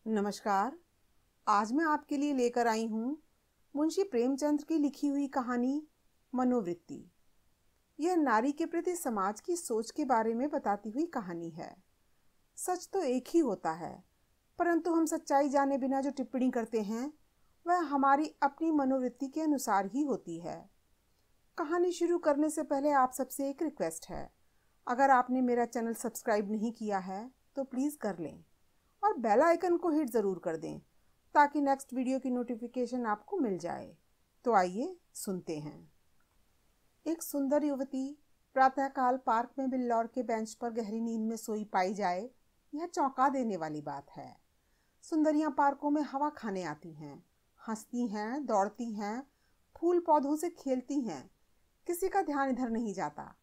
नमस्कार। आज मैं आपके लिए लेकर आई हूँ मुंशी प्रेमचंद की लिखी हुई कहानी मनोवृत्ति। यह नारी के प्रति समाज की सोच के बारे में बताती हुई कहानी है। सच तो एक ही होता है, परंतु हम सच्चाई जाने बिना जो टिप्पणी करते हैं वह हमारी अपनी मनोवृत्ति के अनुसार ही होती है। कहानी शुरू करने से पहले आप सबसे एक रिक्वेस्ट है। अगर आपने मेरा चैनल सब्सक्राइब नहीं किया है तो प्लीज़ कर लें और बेल आइकन को हिट ज़रूर कर दें ताकि नेक्स्ट वीडियो की नोटिफिकेशन आपको मिल जाए। तो आइए सुनते हैं। एक सुंदर युवती प्रातःकाल पार्क में बिल्लौर के बेंच पर गहरी नींद में सोई पाई जाए, यह चौंका देने वाली बात है। सुंदरियां पार्कों में हवा खाने आती हैं, हंसती हैं, दौड़ती हैं, फूल पौधों से खेलती हैं, किसी का ध्यान इधर नहीं जाता।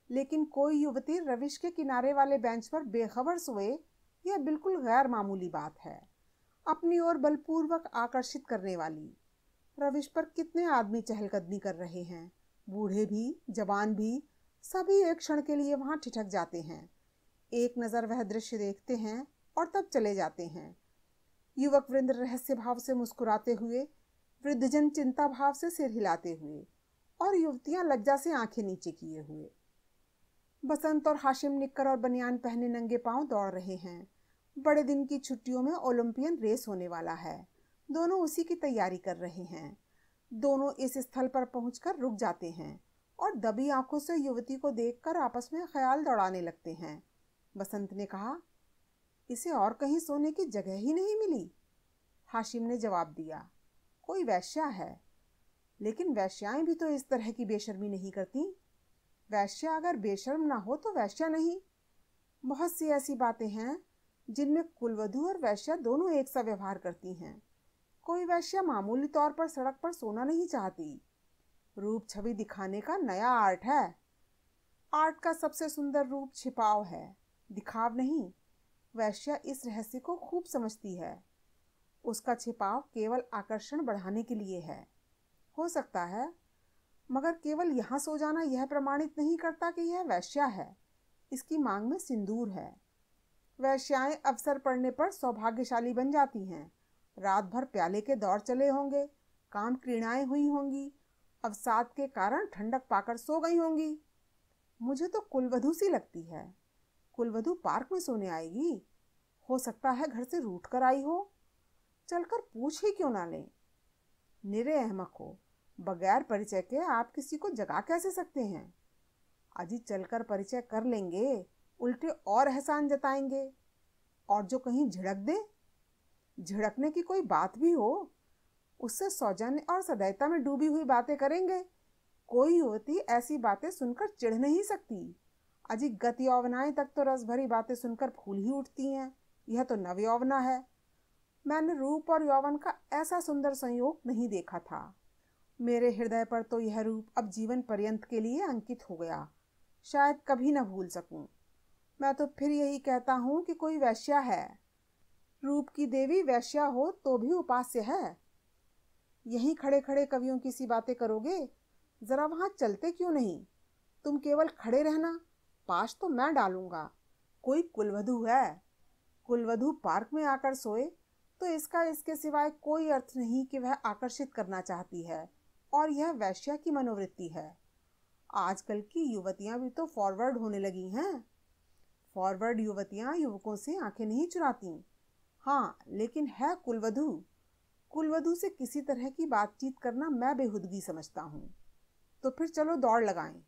लेकिन कोई युवती रविश के किनारे वाले बेंच पर बेखबर सोए, यह बिल्कुल गैर मामूली बात है। अपनी ओर बलपूर्वक आकर्षित करने वाली। रविश पर कितने आदमी चहलकदमी कर रहे हैं, बूढ़े भी जवान भी, सभी एक क्षण के लिए वहां ठिठक जाते हैं। एक नजर वह दृश्य देखते हैं और तब चले जाते हैं। युवक वृंद रहस्य भाव से मुस्कुराते हुए, वृद्धजन चिंता भाव से सिर हिलाते हुए और युवतियां लज्जा से आंखें नीचे किए हुए। बसंत और हाशिम निक्कर और बनियान पहने नंगे पांव दौड़ रहे हैं। बड़े दिन की छुट्टियों में ओलंपियन रेस होने वाला है। दोनों उसी की तैयारी कर रहे हैं। दोनों इस स्थल पर पहुंचकर रुक जाते हैं और दबी आंखों से युवती को देखकर आपस में ख्याल दौड़ाने लगते हैं। बसंत ने कहा, इसे और कहीं सोने की जगह ही नहीं मिली। हाशिम ने जवाब दिया, कोई वैश्या है, लेकिन वैश्याएं भी तो इस तरह की बेशर्मी नहीं करती। वैश्या अगर बेशर्म ना हो तो वैश्या नहीं। बहुत सी ऐसी बातें हैं जिनमें कुलवधू और वैश्या दोनों एक सा व्यवहार करती हैं। कोई वैश्या मामूली तौर पर सड़क पर सोना नहीं चाहती। रूप छवि दिखाने का नया आर्ट है। आर्ट का सबसे सुंदर रूप छिपाव है, दिखाव नहीं। वैश्या इस रहस्य को खूब समझती है। उसका छिपाव केवल आकर्षण बढ़ाने के लिए है। हो सकता है, मगर केवल यहाँ सो जाना यह प्रमाणित नहीं करता कि यह वैश्या है। इसकी मांग में सिंदूर है। वैश्याएं अवसर पड़ने पर सौभाग्यशाली बन जाती हैं। रात भर प्याले के दौर चले होंगे, काम क्रीड़ाएं हुई होंगी, अवसाद के कारण ठंडक पाकर सो गई होंगी। मुझे तो कुलवधू सी लगती है। कुलवधू पार्क में सोने आएगी? हो सकता है घर से रूठ कर आई हो। चलकर पूछ ही क्यों ना लें। निरे अहमक हो, बगैर परिचय के आप किसी को जगा कैसे सकते हैं? अजी चलकर परिचय कर लेंगे, उल्टे और एहसान जताएंगे। और जो कहीं झिड़क दे, झिड़कने की कोई बात भी हो, उससे सौजन्य और सदैवता में डूबी हुई बातें करेंगे। कोई युवती ऐसी बातें सुनकर चिढ़ नहीं सकती। अजी गत यौवनाएं तक तो रस भरी बातें सुनकर फूल ही उठती हैं, यह तो नव यौवना है। मैंने रूप और यौवन का ऐसा सुंदर संयोग नहीं देखा था। मेरे हृदय पर तो यह रूप अब जीवन पर्यंत के लिए अंकित हो गया, शायद कभी न भूल सकूं। मैं तो फिर यही कहता हूं कि कोई वैश्या है। रूप की देवी वैश्या हो तो भी उपास्य है। यहीं खड़े खड़े कवियों की सी बातें करोगे? जरा वहां चलते क्यों नहीं? तुम केवल खड़े रहना, पाश तो मैं डालूंगा। कोई कुलवधू है, कुलवधू पार्क में आकर सोए तो इसका इसके सिवाय कोई अर्थ नहीं कि वह आकर्षित करना चाहती है, और यह वैश्या की मनोवृत्ति है। आजकल की युवतियां भी तो फॉरवर्ड होने लगी हैं। फॉरवर्ड युवतियां युवकों से आंखें नहीं चुराती। हाँ, लेकिन है कुलवधू। कुलवधू से किसी तरह की बातचीत करना मैं बेहुदगी समझता हूँ। तो फिर चलो दौड़ लगाएं।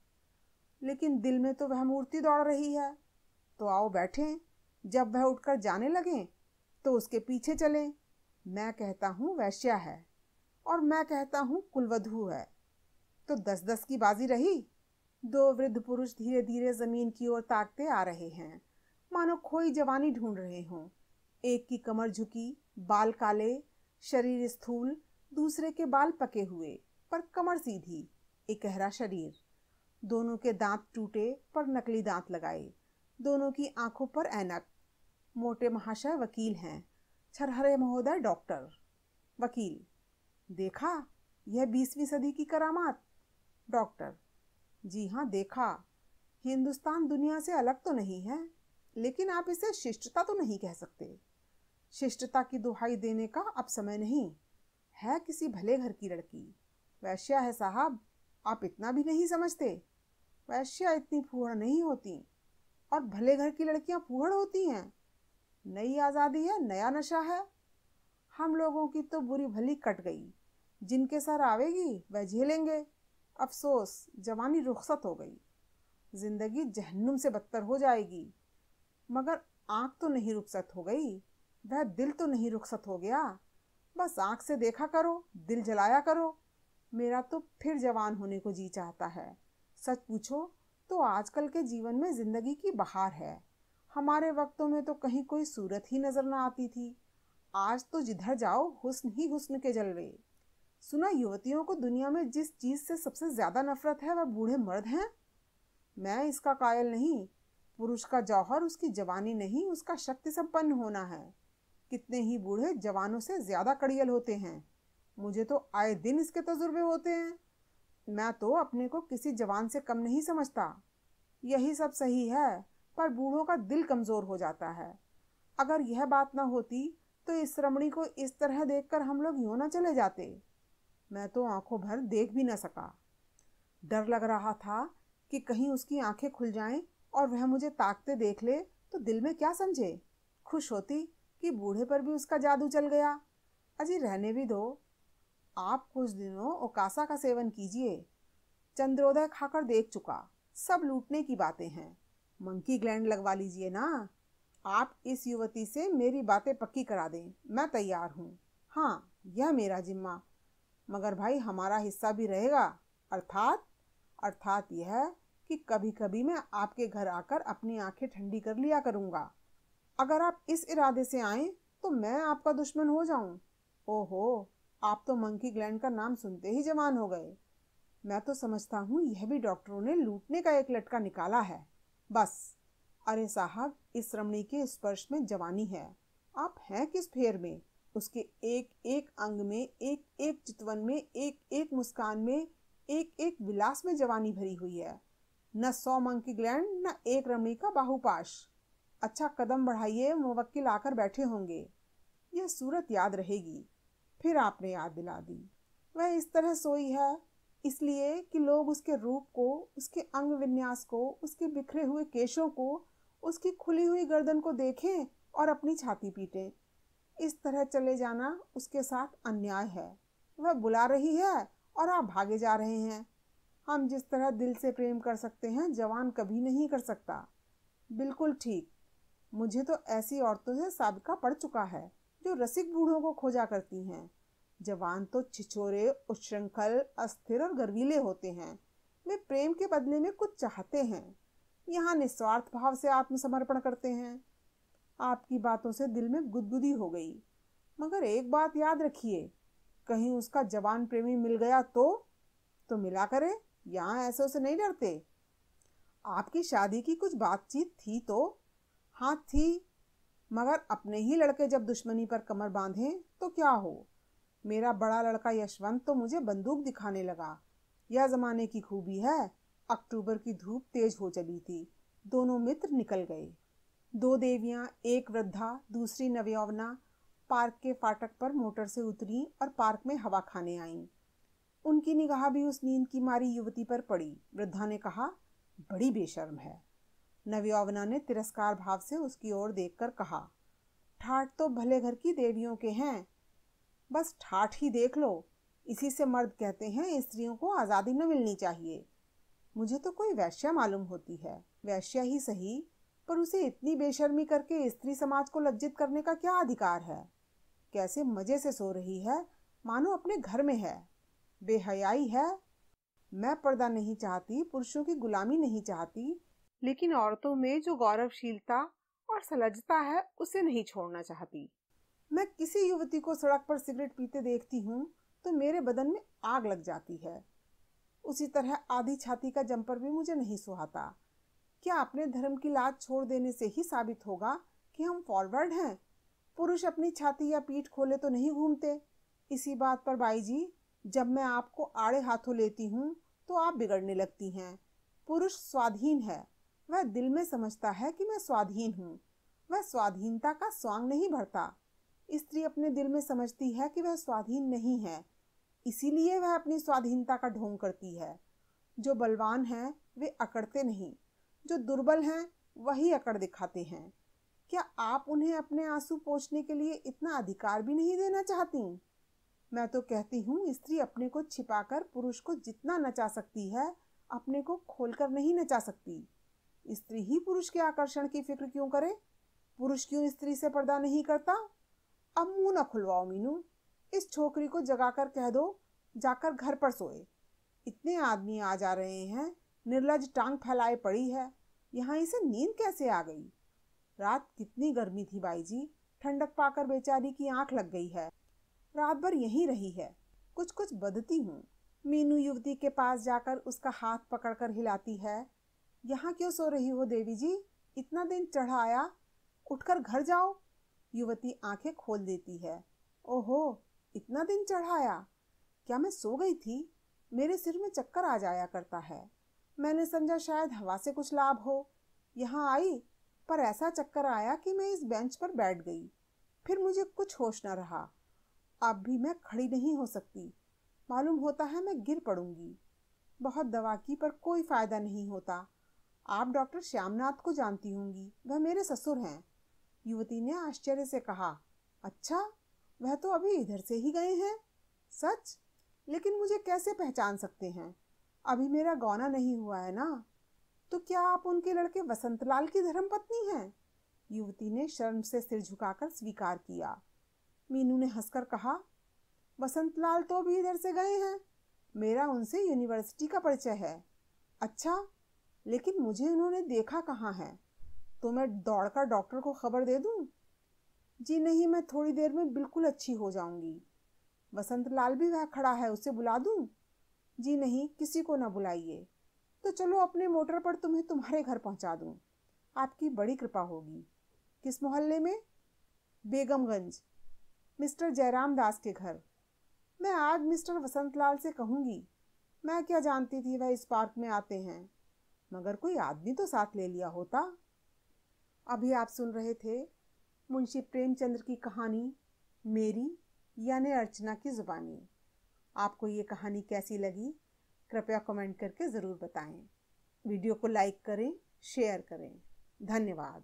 लेकिन दिल में तो वह मूर्ति दौड़ रही है। तो आओ बैठें। जब वह उठकर जाने लगे तो उसके पीछे चलें। मैं कहता हूँ वैश्या है और मैं कहता हूँ कुलवधू है। तो 10-10 की बाजी रही। दो वृद्ध पुरुष धीरे धीरे जमीन की ओर ताकते आ रहे हैं, मानो खोई जवानी ढूंढ रहे हों। एक की कमर झुकी, बाल काले, शरीर स्थूल, दूसरे के बाल पके हुए पर कमर सीधी, इकहरा शरीर। दोनों के दांत टूटे पर नकली दांत लगाए, दोनों की आंखों पर ऐनक। मोटे महाशय वकील हैं, छरहरे महोदय डॉक्टर। वकील, देखा यह 20वीं सदी की करामात? डॉक्टर, जी हाँ देखा। हिंदुस्तान दुनिया से अलग तो नहीं है, लेकिन आप इसे शिष्टता तो नहीं कह सकते। शिष्टता की दुहाई देने का अब समय नहीं है। किसी भले घर की लड़की वैश्या है साहब, आप इतना भी नहीं समझते। वैश्या इतनी फूहड़ नहीं होती, और भले घर की लड़कियां फूहड़ होती हैं। नई आज़ादी है, नया नशा है। हम लोगों की तो बुरी भली कट गई, जिनके सर आवेगी वह झेलेंगे। अफसोस, जवानी रुखसत हो गई, जिंदगी जहन्नुम से बदतर हो जाएगी। मगर आंख तो नहीं रुखसत हो गई, वह दिल तो नहीं रुखसत हो गया। बस आंख से देखा करो, दिल जलाया करो। मेरा तो फिर जवान होने को जी चाहता है। सच पूछो तो आजकल के जीवन में जिंदगी की बहार है। हमारे वक्तों में तो कहीं कोई सूरत ही नजर ना आती थी। आज तो जिधर जाओ हुस्न ही हुस्न के जलवे। सुना युवतियों को दुनिया में जिस चीज से सबसे ज्यादा नफरत है वह बूढ़े मर्द हैं। मैं इसका कायल नहीं। पुरुष का जौहर उसकी जवानी नहीं, उसका शक्ति संपन्न होना है। कितने ही बूढ़े जवानों से ज्यादा कड़ियल होते हैं। मुझे तो आए दिन इसके तजुर्बे होते हैं। मैं तो अपने को किसी जवान से कम नहीं समझता। यही सब सही है, पर बूढ़ों का दिल कमजोर हो जाता है। अगर यह बात ना होती तो इस रमणी को इस तरह देखकर हम लोग यूं ना चले जाते। मैं तो आंखों भर देख भी न सका। डर लग रहा था कि कहीं उसकी आंखें खुल जाएं और वह मुझे ताकते देख ले तो दिल में क्या समझे। खुश होती कि बूढ़े पर भी उसका जादू चल गया। अजी रहने भी दो। आप कुछ दिनों ओकासा का सेवन कीजिए। चंद्रोदय खाकर देख चुका, सब लूटने की बातें हैं। मंकी ग्लैंड लगवा लीजिए ना। आप इस युवती से मेरी बातें पक्की करा दें, मैं तैयार हूँ। हाँ, यह मेरा जिम्मा। मगर भाई हमारा हिस्सा भी रहेगा। अर्थात अर्थात यह कि कभी कभी मैं आपके घर आकर अपनी आंखें ठंडी कर लिया करूंगा। अगर आप इस इरादे से आए तो मैं आपका दुश्मन हो जाऊं। ओहो, आप तो मंकी ग्लैंड का नाम सुनते ही जवान हो गए। मैं तो समझता हूँ यह भी डॉक्टरों ने लूटने का एक लटका निकाला है, बस। अरे साहब, इस रमणी के स्पर्श में जवानी है। आप हैं किस फेर में? उसके एक एक अंग में, एक एक चितवन में, एक एक मुस्कान में, एक एक विलास में जवानी भरी हुई है। न 100 मंकी ग्लैंड, न एक रमणी का बाहुपाश। अच्छा, कदम बढ़ाइए, मुवक्किल आकर बैठे होंगे। यह सूरत याद रहेगी। फिर आपने याद दिला दी। वह इस तरह सोई है इसलिए कि लोग उसके रूप को, उसके अंग विन्यास को, उसके बिखरे हुए केशों को, उसकी खुली हुई गर्दन को देखें और अपनी छाती पीटें। इस तरह चले जाना उसके साथ अन्याय है। वह बुला रही है और आप भागे जा रहे हैं। हम जिस तरह दिल से प्रेम कर सकते हैं जवान कभी नहीं कर सकता। बिल्कुल ठीक। मुझे तो ऐसी औरतों से साबिका पड़ चुका है जो रसिक बूढ़ों को खोजा करती हैं। जवान तो छिछोरे, उच्छृंखल, अस्थिर और गर्वीले होते हैं। वे प्रेम के बदले में कुछ चाहते हैं। यहाँ निस्वार्थ भाव से आत्मसमर्पण करते हैं। आपकी बातों से दिल में गुदगुदी हो गई। मगर एक बात याद रखिए, कहीं उसका जवान प्रेमी मिल गया तो मिला करे। यहाँ ऐसों से नहीं डरते। आपकी शादी की कुछ बातचीत थी तो? हाँ थी, मगर अपने ही लड़के जब दुश्मनी पर कमर बांधे तो क्या हो। मेरा बड़ा लड़का यशवंत तो मुझे बंदूक दिखाने लगा। यह जमाने की खूबी है। अक्टूबर की धूप तेज हो चली थी। दोनों मित्र निकल गए। 2 देवियां, एक वृद्धा, दूसरी नवयौवना, पार्क के फाटक पर मोटर से उतरी और पार्क में हवा खाने आईं। उनकी निगाह भी उस नींद की मारी युवती पर पड़ी। वृद्धा ने कहा, बड़ी बेशर्म है। नवयौवना ने तिरस्कार भाव से उसकी ओर देखकर कहा, ठाठ तो भले घर की देवियों के हैं। बस ठाठ ही देख लो। इसी से मर्द कहते हैं स्त्रियों को आज़ादी न मिलनी चाहिए। मुझे तो कोई वैश्या मालूम होती है। वैश्या ही सही, पर उसे इतनी बेशर्मी करके स्त्री समाज को लज्जित करने का क्या अधिकार है। कैसे मजे से सो रही है, मानो अपने घर में है। बेहयाई है। मैं पर्दा नहीं चाहती, पुरुषों की गुलामी नहीं चाहती, लेकिन औरतों में जो गौरवशीलता और सलज्जता है उसे नहीं छोड़ना चाहती। मैं किसी युवती को सड़क पर सिगरेट पीते देखती हूँ तो मेरे बदन में आग लग जाती है। उसी तरह आधी छाती का जंपर भी मुझे नहीं सुहाता। क्या अपने धर्म की लाज छोड़ देने से ही साबित होगा कि हम फॉरवर्ड हैं? पुरुष अपनी छाती या पीठ खोले तो नहीं घूमते। इसी बात पर बाई जी, जब मैं आपको आड़े हाथों लेती हूँ तो आप बिगड़ने लगती हैं। पुरुष स्वाधीन है। वह दिल में समझता है कि मैं स्वाधीन हूँ। वह स्वाधीनता का स्वांग नहीं भरता। स्त्री अपने दिल में समझती है कि वह स्वाधीन नहीं है, इसीलिए वह अपनी स्वाधीनता का ढोंग करती है। जो बलवान हैं वे अकड़ते नहीं, जो दुर्बल हैं वही अकड़ दिखाते हैं। क्या आप उन्हें अपने आंसू पोंछने के लिए इतना अधिकार भी नहीं देना चाहती? मैं तो कहती हूँ स्त्री अपने को छिपाकर पुरुष को जितना नचा सकती है, अपने को खोलकर नहीं नचा सकती। स्त्री ही पुरुष के आकर्षण की फिक्र क्यों करे? पुरुष क्यों स्त्री से पर्दा नहीं करता? अब मुंह न खुलवाओ मीनू, इस छोकरी को जगाकर कह दो जाकर घर पर सोए। इतने आदमी आ जा रहे हैं, निर्लज टांग फैलाए पड़ी है, यहाँ इसे नींद कैसे आ गई? रात कितनी गर्मी थी बाई जी, ठंडक पाकर बेचारी की आंख लग गई है। रात भर यहीं रही है, कुछ कुछ बदती हूँ। मीनू युवती के पास जाकर उसका हाथ पकड़कर हिलाती है। यहाँ क्यों सो रही हो देवी जी? इतना दिन चढ़ा आया, उठकर घर जाओ। युवती आंखें खोल देती है। ओहो, इतना दिन चढ़ाया? क्या मैं सो गई थी? मेरे सिर में चक्कर आ जाया करता है। मैंने समझा शायद हवा से कुछ लाभ हो। यहाँ आई पर ऐसा चक्कर आया कि मैं इस बेंच पर बैठ गई। फिर मुझे कुछ होश न रहा। अब भी मैं खड़ी नहीं हो सकती। मालूम होता है मैं गिर पड़ूंगी। बहुत दवा की पर कोई फायदा नहीं होता। आप डॉक्टर श्यामनाथ को जानती होंगी, वह मेरे ससुर हैं। युवती ने आश्चर्य से कहा। अच्छा, वह तो अभी इधर से ही गए हैं। सच? लेकिन मुझे कैसे पहचान सकते हैं? अभी मेरा गौना नहीं हुआ है ना। तो क्या आप उनके लड़के वसंतलाल की धर्मपत्नी हैं? युवती ने शर्म से सिर झुकाकर स्वीकार किया। मीनू ने हंसकर कहा, वसंतलाल तो अभी इधर से गए हैं। मेरा उनसे यूनिवर्सिटी का परिचय है। अच्छा, लेकिन मुझे उन्होंने देखा कहाँ है? तो मैं दौड़कर डॉक्टर को खबर दे दूं? जी नहीं, मैं थोड़ी देर में बिल्कुल अच्छी हो जाऊंगी। वसंतलाल भी वह खड़ा है, उसे बुला दूं? जी नहीं, किसी को न बुलाइए। तो चलो अपने मोटर पर तुम्हें तुम्हारे घर पहुंचा दूं। आपकी बड़ी कृपा होगी। किस मोहल्ले में? बेगमगंज, मिस्टर जयराम दास के घर। मैं आज मिस्टर वसंतलाल से कहूंगी। मैं क्या जानती थी वह इस पार्क में आते हैं, मगर कोई आदमी तो साथ ले लिया होता। अभी आप सुन रहे थे मुंशी प्रेमचंद्र की कहानी मेरी यानी अर्चना की जुबानी। आपको ये कहानी कैसी लगी कृपया कमेंट करके ज़रूर बताएं। वीडियो को लाइक करें, शेयर करें। धन्यवाद।